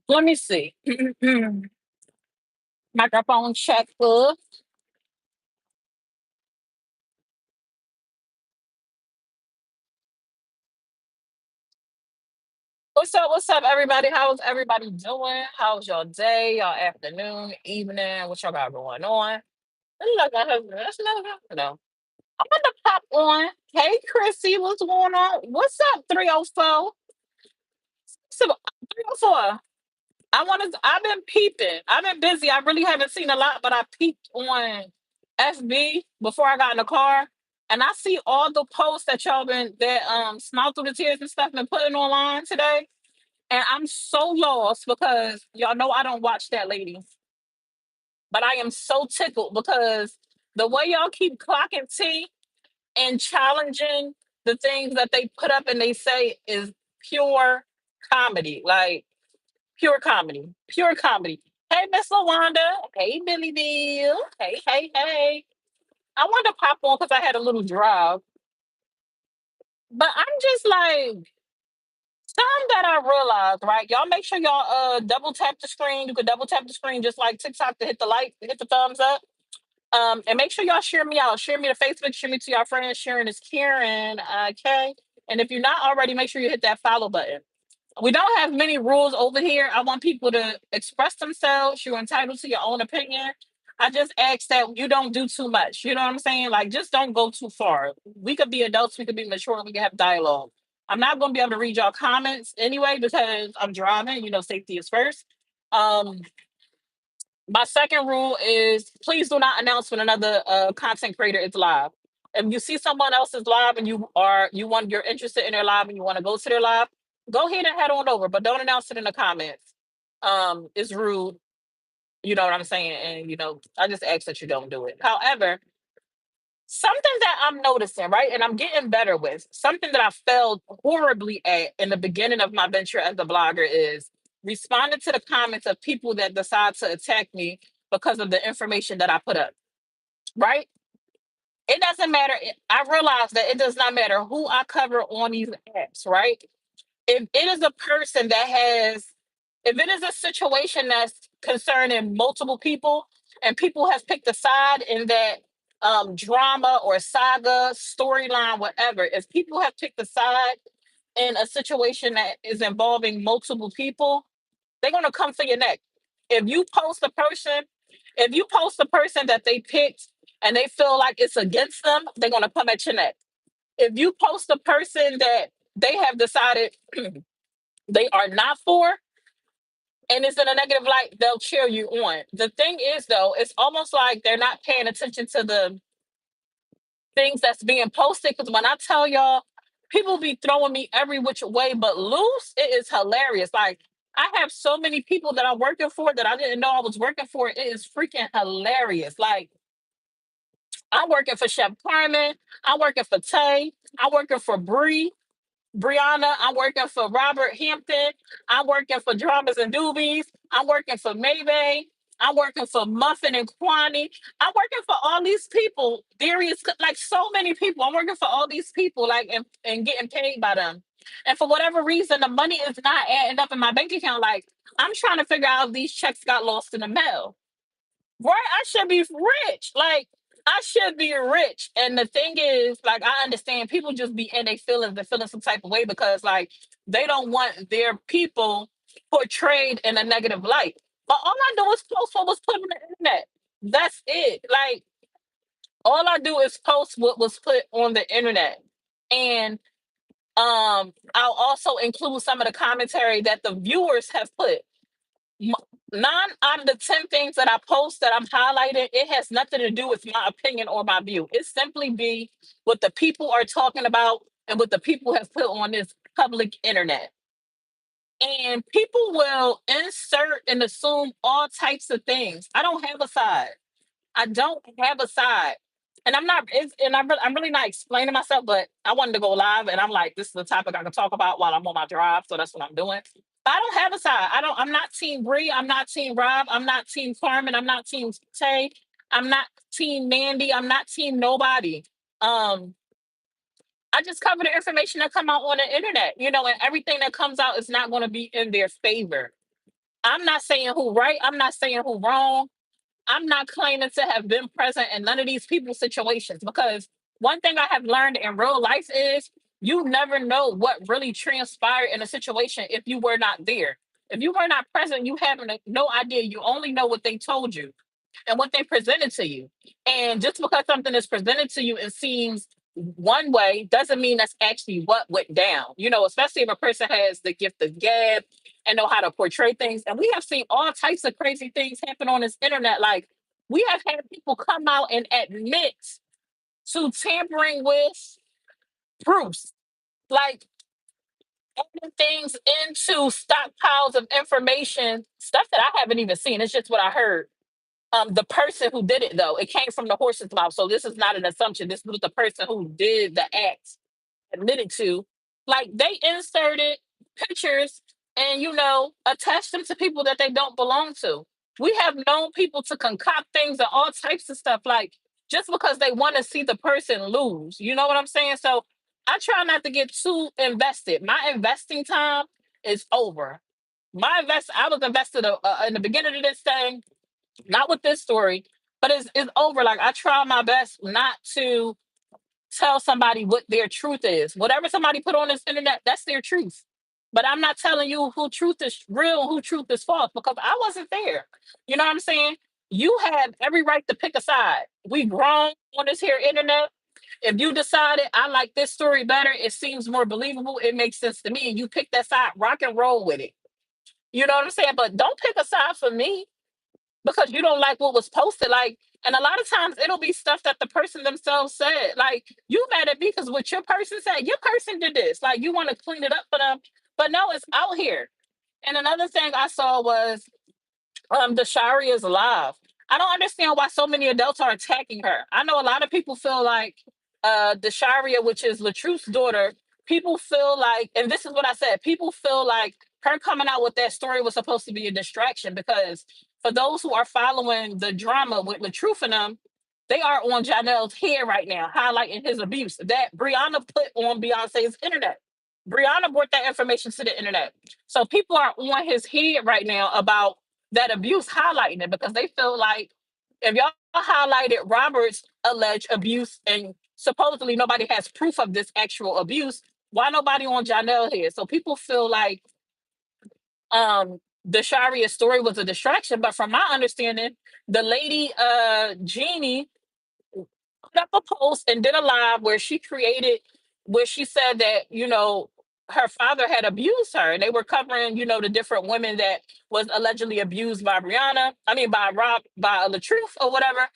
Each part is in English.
Let me see. Microphone check. What's up? What's up, everybody? How's everybody doing? How's your day, your afternoon, evening? What y'all got going on? It's like I have that's no. I'm gonna pop on. Hey, Chrissy, what's going on? What's up, 304? So, 304. I want to. I've been peeping. I've been busy. I really haven't seen a lot, but I peeped on FB before I got in the car, and I see all the posts that y'all been that smile through the tears and stuff been putting online today. And I'm so lost because y'all know I don't watch that lady, but I am so tickled because the way y'all keep clocking T and challenging the things that they put up and they say is pure comedy. Like pure comedy. Pure comedy. Hey, Miss Lawanda. Hey, Billy Bill. Hey, hey, hey. I wanted to pop on because I had a little drive. But I'm just like, something that I realized, right? Y'all make sure y'all double tap the screen. You could double tap the screen just like TikTok to hit the like, hit the thumbs up. And make sure y'all share me out. Share me to Facebook, share me to your friends. Sharing is Karen. Okay. And if you're not already, make sure you hit that follow button. We don't have many rules over here. I want people to express themselves. You're entitled to your own opinion. I just ask that you don't do too much. You know what I'm saying? Like, just don't go too far. We could be adults, we could be mature, we can have dialogue. I'm not going to be able to read y'all comments anyway because I'm driving. You know, safety is first. Um, my second rule is please do not announce when another content creator is live. If you see someone else is live and you're interested in their live and you want to go to their live, go ahead and head on over, but don't announce it in the comments. It's rude. You know what I'm saying? And I just ask that you don't do it. However, something that I'm noticing, right, and I'm getting better with, something that I failed horribly at in the beginning of my venture as a blogger is responding to the comments of people that decide to attack me because of the information that I put up, right? It doesn't matter. I realize that it does not matter who I cover on these apps, right? If it is a person that has, if it is a situation that's concerning multiple people and people have picked a side in that drama or saga, storyline, whatever, if people have picked a side in a situation that is involving multiple people, they're gonna come for your neck. If you post a person, if you post a person that they picked and they feel like it's against them, they're gonna come at your neck. If you post a person that they have decided they are not for and it's in a negative light, they'll cheer you on. The thing is though, it's almost like they're not paying attention to the things that's being posted. Because when I tell y'all, people be throwing me every which way but loose, it is hilarious. Like I have so many people that I'm working for that I didn't know I was working for. It is freaking hilarious. Like I'm working for Chef Carmen, I'm working for Tay, I'm working for Brianna, I'm working for Robert Hampton, I'm working for Dramas and Doobies, I'm working for Maybe, I'm working for Muffin and Kwani, I'm working for all these people. Darius, like so many people. I'm working for all these people, like and getting paid by them. And for whatever reason, the money is not adding up in my bank account. Like I'm trying to figure out if these checks got lost in the mail. Right? I should be rich. Like I should be rich. And the thing is, like, I understand people just be in their feelings and feeling some type of way because like they don't want their people portrayed in a negative light. But all I do is post what was put on the internet. That's it. Like all I do is post what was put on the internet. And I'll also include some of the commentary that the viewers have put. M- 9 out of the 10 things that I post that I'm highlighting, it has nothing to do with my opinion or my view. It simply be what the people are talking about and what the people have put on this public internet. And people will insert and assume all types of things. I don't have a side. I don't have a side. And I'm not, I'm really not explaining myself, but I wanted to go live and I'm like, this is the topic I can talk about while I'm on my drive. So that's what I'm doing. I don't have a side. I'm not team Bree. I'm not team Rob. I'm not team Carmen. I'm not team Tay. I'm not team Mandy. I'm not team nobody. Um, I just cover the information that come out on the internet, and everything that comes out is not going to be in their favor. I'm not saying who right, I'm not saying who wrong. I'm not claiming to have been present in none of these people's situations, because one thing I have learned in real life is you never know what really transpired in a situation if you were not there. If you were not present, you have no idea. You only know what they told you and what they presented to you. And just because something is presented to you and seems one way doesn't mean that's actually what went down. Especially if a person has the gift of gab and know how to portray things. And we have seen all types of crazy things happen on this internet. Like, we have had people come out and admit to tampering with proofs, like adding things into stockpiles of information, stuff that I haven't even seen. It's just what I heard. The person who did it, though, it came from the horse's mouth. So this is not an assumption. This was the person who did the act admitted to. Like, they inserted pictures and attach them to people that they don't belong to. We have known people to concoct things and all types of stuff, like, just because they want to see the person lose. You know what I'm saying? So I try not to get too invested. My investing time is over. I was invested in the beginning of this thing, not with this story, but it's over. Like, I try my best not to tell somebody what their truth is. Whatever somebody put on this internet, that's their truth. But I'm not telling you who truth is real and who truth is false, because I wasn't there. You know what I'm saying? You have every right to pick a side. We grown on this here internet. If you decided I like this story better, it seems more believable, it makes sense to me, and you pick that side, rock and roll with it. You know what I'm saying? But don't pick a side for me because you don't like what was posted. Like, and a lot of times it'll be stuff that the person themselves said. Like, you mad at me because what your person said, your person did this. Like, you want to clean it up for them, but no, it's out here. And another thing I saw was the Shari is alive. I don't understand why so many adults are attacking her. I know a lot of people feel like the Sharia, which is Latruth's daughter, people feel like, and this is what I said, people feel like her coming out with that story was supposed to be a distraction, because for those who are following the drama with Latruth and them, they are on Janelle's head right now, highlighting his abuse that Brianna put on Beyonce's internet. Brianna brought that information to the internet. So people are on his head right now about that abuse, highlighting it, because they feel like if y'all highlighted Robert's alleged abuse and supposedly nobody has proof of this actual abuse, why nobody on Janelle here? So people feel like the Sharia story was a distraction. But from my understanding, the lady Jeannie put up a post and did a live where she said that her father had abused her, and they were covering the different women that was allegedly abused by Brianna. I mean, by Rob, by Latruth or whatever.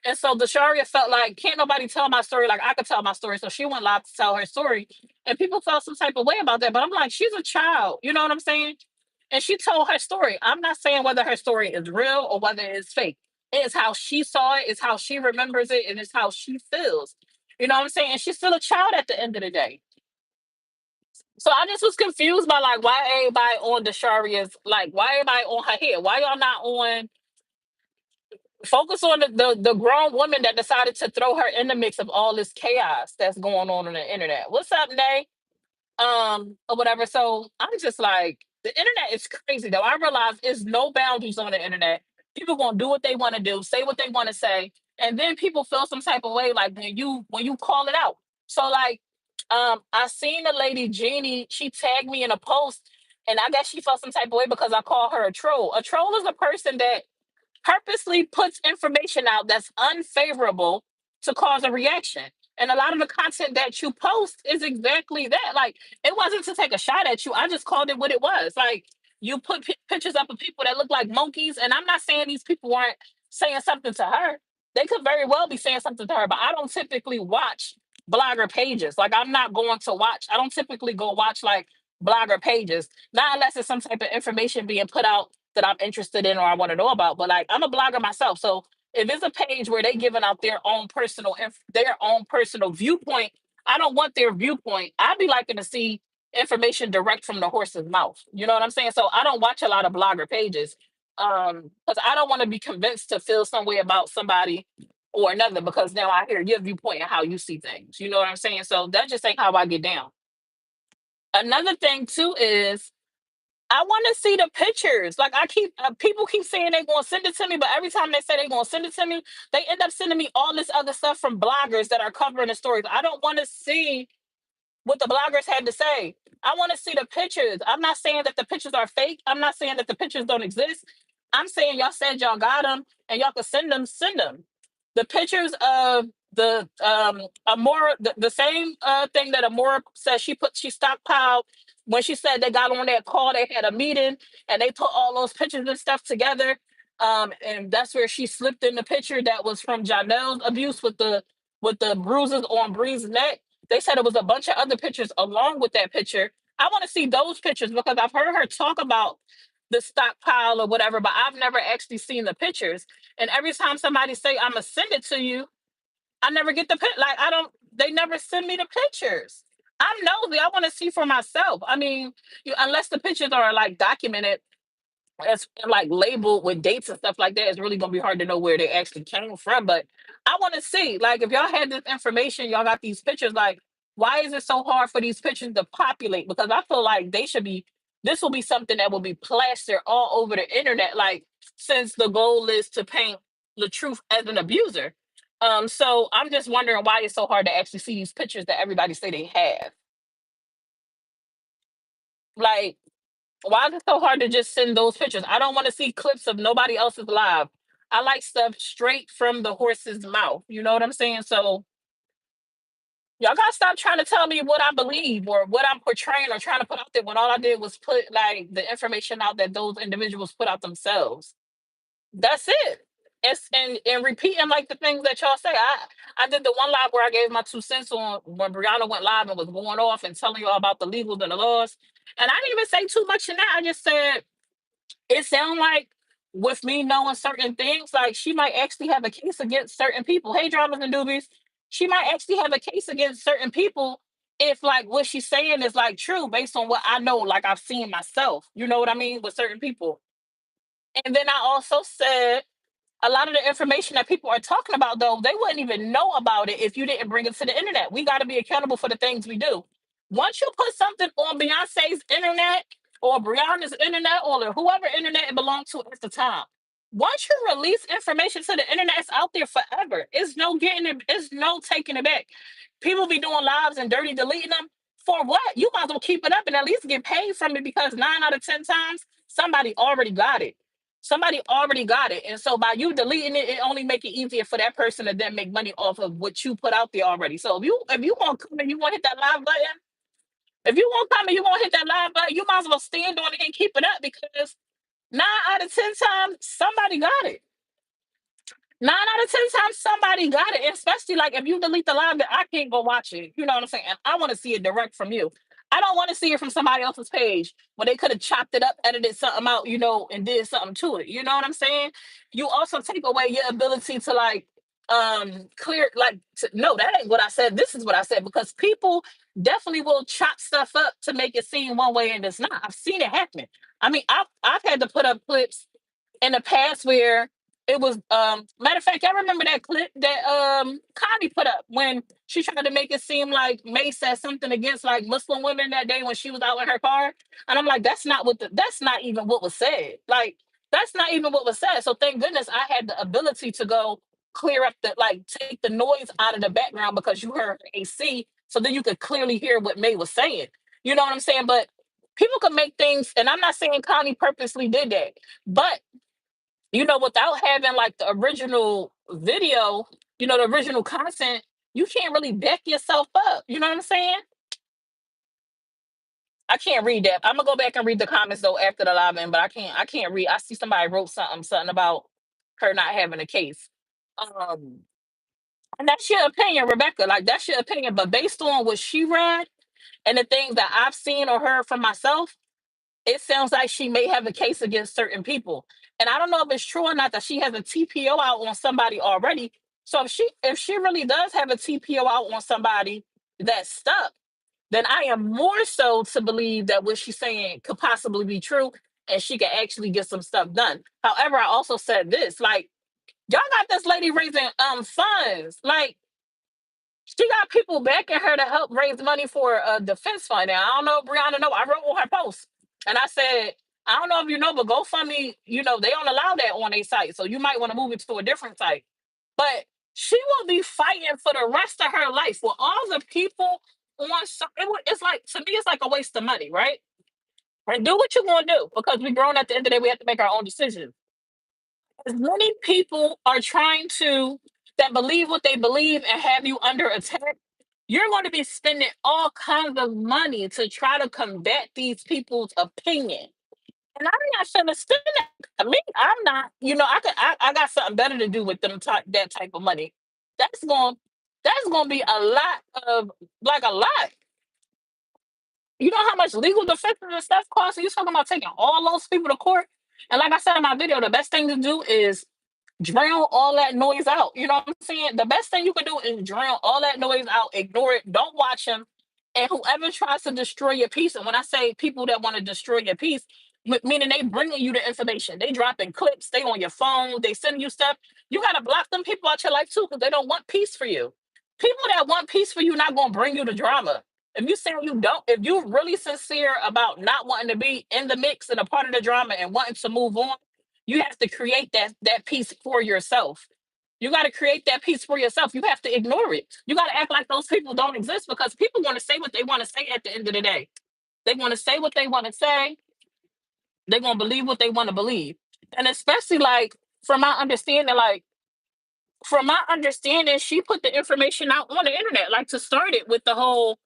And so the Sharia felt like, can't nobody tell my story like I could tell my story. So she went live to tell her story, and people felt some type of way about that. But I'm like, she's a child, you know what I'm saying? And she told her story. I'm not saying whether her story is real or whether it's fake. It's how she saw it, it's how she remembers it, and it's how she feels. You know what I'm saying? And she's still a child at the end of the day. So I just was confused by, like, why everybody on the Sharia's, like, why everybody on her head? Why y'all not on focus on the grown woman that decided to throw her in the mix of all this chaos that's going on the internet? What's up, Nay? Or whatever. So I'm just like, the internet is crazy though. I realize there's no boundaries on the internet. People gonna do what they want to do, say what they want to say, and then people feel some type of way like when you call it out. So, like, I seen the lady Jeannie, she tagged me in a post, and I guess she felt some type of way because I call her a troll. A troll is a person that purposely puts information out that's unfavorable to cause a reaction. And a lot of the content that you post is exactly that. Like, it wasn't to take a shot at you. I just called it what it was. Like, you put pictures up of people that look like monkeys, and I'm not saying these people weren't saying something to her. They could very well be saying something to her, but I don't typically watch blogger pages. Like, I'm not going to watch. I don't typically go watch like blogger pages, not unless it's some type of information being put out that I'm interested in or I want to know about. But, like, I'm a blogger myself, so if it's a page where they giving out their own personal viewpoint, I don't want their viewpoint. I'd be liking to see information direct from the horse's mouth. You know what I'm saying? So I don't watch a lot of blogger pages, because I don't want to be convinced to feel some way about somebody or another, because now I hear your viewpoint and how you see things. You know what I'm saying? So that just ain't how I get down. Another thing too is I want to see the pictures. Like I keep people keep saying they're going to send it to me, but every time they say they're going to send it to me, they end up sending me all this other stuff from bloggers that are covering the stories. I don't want to see what the bloggers had to say. I want to see the pictures. I'm not saying that the pictures are fake. I'm not saying that the pictures don't exist. I'm saying y'all said y'all got them and y'all can send them. Send them. The pictures of the Amora, the same thing that Amora said she stockpiled when she said they got on that call. They had a meeting and they put all those pictures and stuff together. And that's where she slipped in the picture that was from Janelle's abuse with the bruises on Bree's neck. They said it was a bunch of other pictures along with that picture. I want to see those pictures because I've heard her talk about the stockpile or whatever, but I've never actually seen the pictures. And every time somebody say I'm gonna send it to you, I never get the like I don't. They never send me the pictures. I'm nosy. I want to see for myself. I mean, unless the pictures are like documented as like labeled with dates and stuff like that, it's really gonna be hard to know where they actually came from. But I want to see, like, if y'all had this information, y'all got these pictures. Like, why is it so hard for these pictures to populate? Because I feel like they should be. This will be something that will be plastered all over the internet. Like, since the goal is to paint the truth as an abuser. So I'm just wondering why it's so hard to actually see these pictures that everybody say they have. Like, why is it so hard to just send those pictures? I don't want to see clips of nobody else's live. I like stuff straight from the horse's mouth. You know what I'm saying? So y'all gotta stop trying to tell me what I believe or what I'm portraying or trying to put out there when all I did was put like the information out that those individuals put out themselves. That's it. And repeating like the things that y'all say. I did the one live where I gave my 2 cents on when Brianna went live and was going off and telling y'all about the legals and the laws. And I didn't even say too much in that. I just said it sounds like with me knowing certain things, like she might actually have a case against certain people. Hey, dramas and doobies, she might actually have a case against certain people if like what she's saying is like true based on what I know, like I've seen myself. You know what I mean with certain people. And then I also said a lot of the information that people are talking about, though, they wouldn't even know about it if you didn't bring it to the internet. We got to be accountable for the things we do. Once you put something on Beyonce's internet or Brianna's internet or whoever internet it belonged to at the time, once you release information to the internet, it's out there forever. It's no getting it, it's no taking it back. People be doing lives and dirty deleting them. For what? You might as well keep it up and at least get paid from it because 9 out of 10 times somebody already got it. Somebody already got it. And so by you deleting it, it only make it easier for that person to then make money off of what you put out there already. So if you want to come and you want to hit that live button, if you want to come and you want to hit that live button, you might as well stand on it and keep it up because 9 out of 10 times somebody got it. 9 out of 10 times somebody got it, especially like if you delete the live, that I can't go watch it. You know what I'm saying? And I want to see it direct from you. I don't want to see it from somebody else's page when they could have chopped it up, edited something out, and did something to it. You know what I'm saying? You also take away your ability to like clear no, that ain't what I said. This is what I said because people definitely will chop stuff up to make it seem one way and it's not. I've seen it happen. I mean, I've had to put up clips in the past where it was matter of fact, I remember that clip that Connie put up when she tried to make it seem like May said something against like Muslim women that day when she was out in her car. And I'm like, that's not even what was said. Like, that's not even what was said. So thank goodness I had the ability to go clear up the like take the noise out of the background because you heard AC. So then you could clearly hear what May was saying. You know what I'm saying? But people can make things, and I'm not saying Connie purposely did that, but without having like the original video, the original content, you can't really back yourself up. You know what I'm saying? I can't read that. I'm gonna go back and read the comments though after the live in, but I can't read. I see somebody wrote something about her not having a case. Um, and that's your opinion, Rebecca. Like that's your opinion. But based on what she read and the things that I've seen or heard from myself, it sounds like she may have a case against certain people. And I don't know if it's true or not that she has a TPO out on somebody already. So if she really does have a TPO out on somebody that's stuck, then I am more so to believe that what she's saying could possibly be true and she could actually get some stuff done. However, I also said this, like, y'all got this lady raising funds. Like she got people backing her to help raise money for a defense fund. Now I don't know if Brianna know. I wrote on her post. And I said, I don't know if you know, but GoFundMe, they don't allow that on their site. So you might want to move it to a different site. But she will be fighting for the rest of her life with all the people on. It's like, to me, it's like a waste of money, right? And do what you're going to do, because we're grown. At the end of the day, we have to make our own decisions. As many people are trying to, that believe what they believe and have you under attack, you're going to be spending all kinds of money to try to combat these people's opinion. And I'm not gonna spend that. Me, I'm not. I got something better to do with that type of money. That's going that's going to be a lot of, like, a lot. You know how much legal defense and stuff costs? You talking about taking all those people to court? And like I said in my video, the best thing to do is drown all that noise out. You know what I'm saying? The best thing you can do is drown all that noise out, ignore it, don't watch them. And whoever tries to destroy your peace, and when I say people that want to destroy your peace, meaning they bringing you the information, they dropping clips, they on your phone, they sending you stuff. You got to block them people out your life too, because they don't want peace for you. People that want peace for you not going to bring you the drama. If you say you don't, if you're really sincere about not wanting to be in the mix and a part of the drama and wanting to move on, you have to create that peace for yourself. You got to create that peace for yourself. You have to ignore it. You got to act like those people don't exist, because people want to say what they want to say at the end of the day. They want to say what they want to say. They're going to believe what they want to believe. And especially, like, from my understanding, she put the information out on the internet, like, to start it with the whole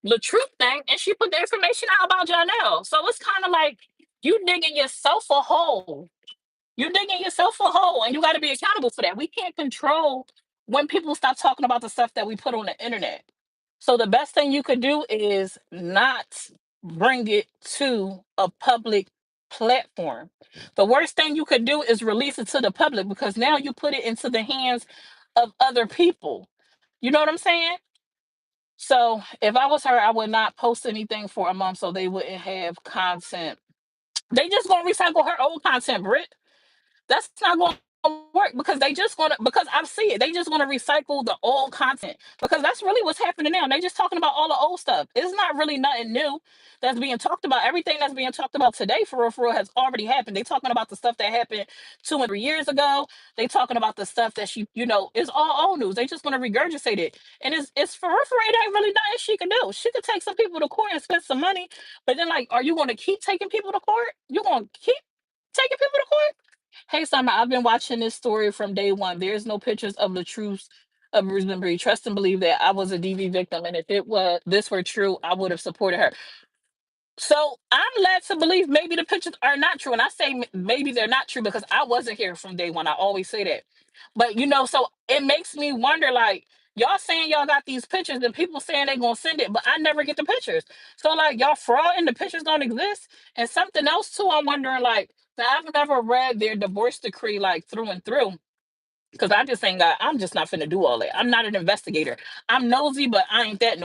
the truth thing, and she put the information out about Janelle. So it's kind of like you digging yourself a hole. You're digging yourself a hole, and you got to be accountable for that. We can't control when people stop talking about the stuff that we put on the internet. So the best thing you could do is not bring it to a public platform. The worst thing you could do is release it to the public, because now you put it into the hands of other people. You know what I'm saying? So if I was her, I would not post anything for a month so they wouldn't have content. They just gonna recycle her old content, Brit. That's not going to work, because they just going to, because I see it. They just going to recycle the old content, because that's really what's happening now. They just talking about all the old stuff. It's not really nothing new that's being talked about. Everything that's being talked about today, for real, has already happened. They talking about the stuff that happened 2 and 3 years ago. They talking about the stuff that is all old news. They just going to regurgitate it, and it's for real. It ain't really nothing she can do. She could take some people to court and spend some money, but then, like, are you going to keep taking people to court? You going to keep taking people to court? Hey, Summer, I've been watching this story from day one. There's no pictures of the truth of Rosemary. Trust and believe that I was a DV victim, and if this were true, I would have supported her. So I'm led to believe maybe the pictures are not true, and I say maybe they're not true because I wasn't here from day one. I always say that, but so it makes me wonder, like, y'all saying y'all got these pictures, and people saying they gonna send it, but I never get the pictures. So, like, y'all fraud and the pictures don't exist. And something else too, I'm wondering, like, now, I've never read their divorce decree, like, through and through, because I just ain't got. I'm just not finna do all that. I'm not an investigator. I'm nosy, but I ain't that